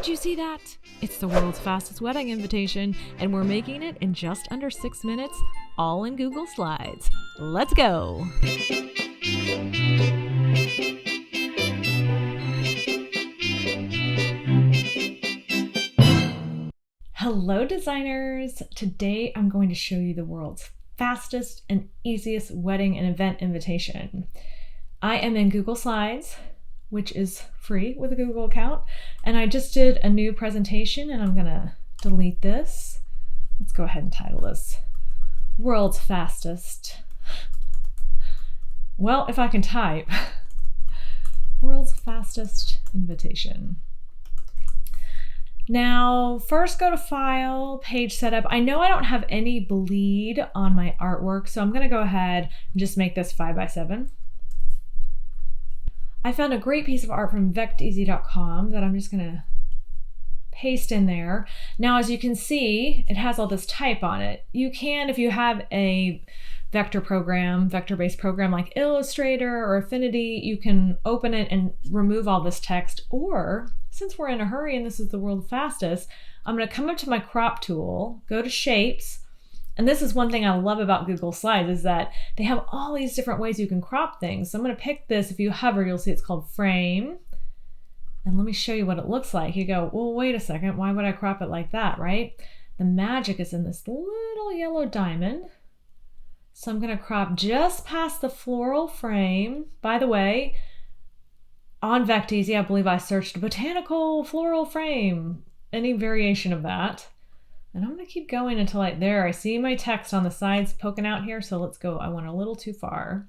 Did you see that? It's the world's fastest wedding invitation, and we're making it in just under 6 minutes, all in Google Slides. Let's go! Hello designers! Today I'm going to show you the world's fastest and easiest wedding and event invitation. I am in Google Slides, which is free with a Google account, and I just did a new presentation and I'm gonna delete this. Let's go ahead and title this World's Fastest. Well, if I can type. World's Fastest Invitation. Now, first go to File, Page Setup. I know I don't have any bleed on my artwork, so I'm gonna go ahead and just make this 5x7. I found a great piece of art from vecteasy.com that I'm just gonna paste in there. Now, as you can see, it has all this type on it. You can, if you have a vector-based program like Illustrator or Affinity, you can open it and remove all this text. Or, since we're in a hurry and this is the world's fastest, I'm gonna come up to my crop tool, go to Shapes, and this is one thing I love about Google Slides is that they have all these different ways you can crop things. So I'm gonna pick this. If you hover, you'll see it's called Frame. And let me show you what it looks like. You go, well, wait a second, why would I crop it like that, right? The magic is in this little yellow diamond. So I'm gonna crop just past the floral frame. By the way, on Vecteasy, I believe I searched botanical floral frame, any variation of that. And I'm gonna keep going until there. I see my text on the sides poking out here, so let's go. I went a little too far.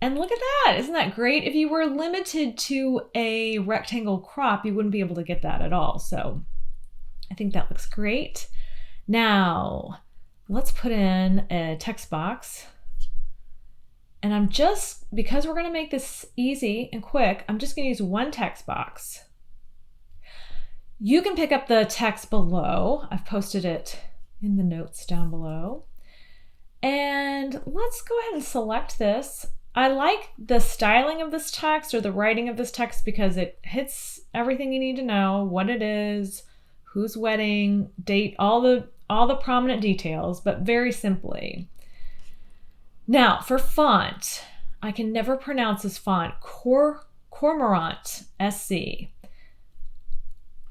And look at that, isn't that great? If you were limited to a rectangle crop, you wouldn't be able to get that at all. So I think that looks great. Now, let's put in a text box. And I'm just, because we're gonna make this easy and quick, I'm just gonna use one text box. You can pick up the text below. I've posted it in the notes down below. And let's go ahead and select this. I like the styling of this text or the writing of this text because it hits everything you need to know, what it is, whose wedding, date, all the prominent details, but very simply. Now, for font, I can never pronounce this font, Cormorant SC.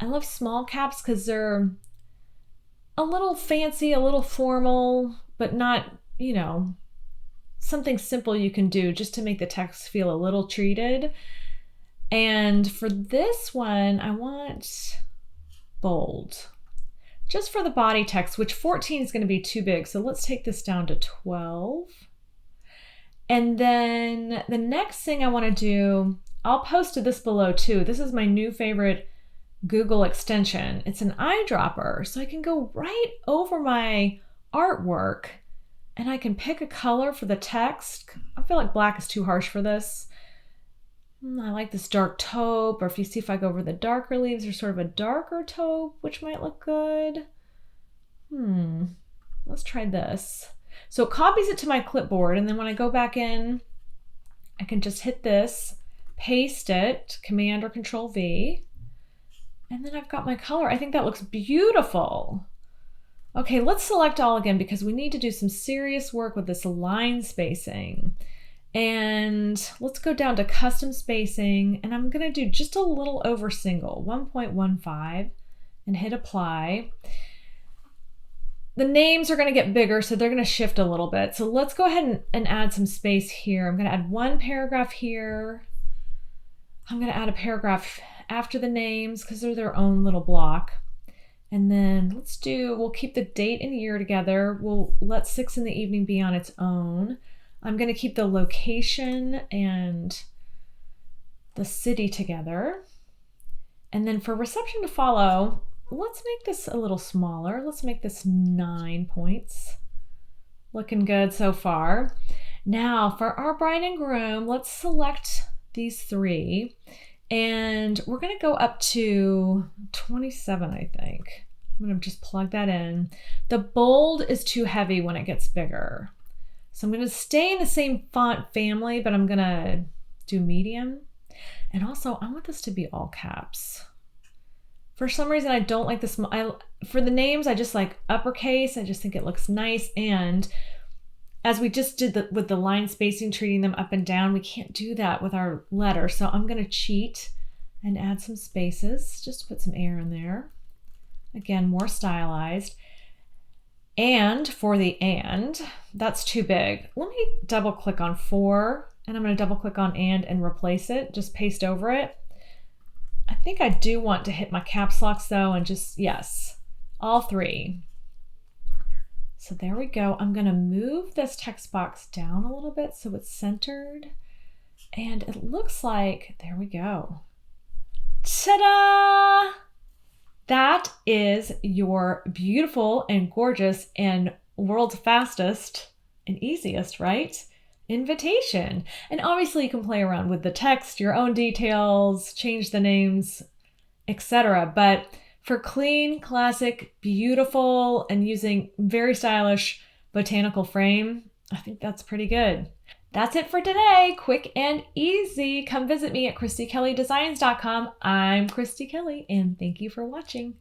I love small caps because they're a little fancy, a little formal, but not, you know, something simple you can do just to make the text feel a little treated. And for this one, I want bold. Just for the body text, which 14 is going to be too big. So let's take this down to 12. And then the next thing I want to do, I'll post this below too. This is my new favorite Google extension. It's an eyedropper, so I can go right over my artwork and I can pick a color for the text. I feel like black is too harsh for this. I like this dark taupe, or if you see if I go over the darker leaves, there's sort of a darker taupe, which might look good. Let's try this. So it copies it to my clipboard, and then when I go back in, I can just hit this, paste it, Command or Control V, and then I've got my color. I think that looks beautiful. Okay, let's select all again because we need to do some serious work with this line spacing. And let's go down to custom spacing, and I'm gonna do just a little over single, 1.15, and hit apply. The names are gonna get bigger, so they're gonna shift a little bit. So let's go ahead and add some space here. I'm gonna add one paragraph here. I'm gonna add a paragraph after the names because they're their own little block. And then we'll keep the date and year together. We'll let 6 in the evening be on its own. I'm gonna keep the location and the city together. And then for reception to follow, let's make this a little smaller. Let's make this 9 points. Looking good so far. Now for our bride and groom, let's select these 3. And we're gonna go up to 27, I think. I'm gonna just plug that in. The bold is too heavy when it gets bigger. So I'm gonna stay in the same font family, but I'm gonna do medium. And also I want this to be all caps. For some reason, I don't like the small. For the names, I just like uppercase. I just think it looks nice. And as we just did with the line spacing, treating them up and down, we can't do that with our letter. So I'm going to cheat and add some spaces, just to put some air in there. Again, more stylized. And for the and, that's too big. Let me double click on for, and I'm going to double click on and replace it, just paste over it. I think I do want to hit my caps locks though, and just, yes, all three. So there we go. I'm going to move this text box down a little bit so it's centered. And it looks like, there we go. Ta-da! That is your beautiful and gorgeous and world's fastest and easiest, right? Invitation. And obviously you can play around with the text, your own details, change the names, etc. But for clean, classic, beautiful, and using very stylish botanical frame, I think that's pretty good. That's it for today. Quick and easy. Come visit me at ChristyKellyDesigns.com. I'm Christy Kelly, and thank you for watching.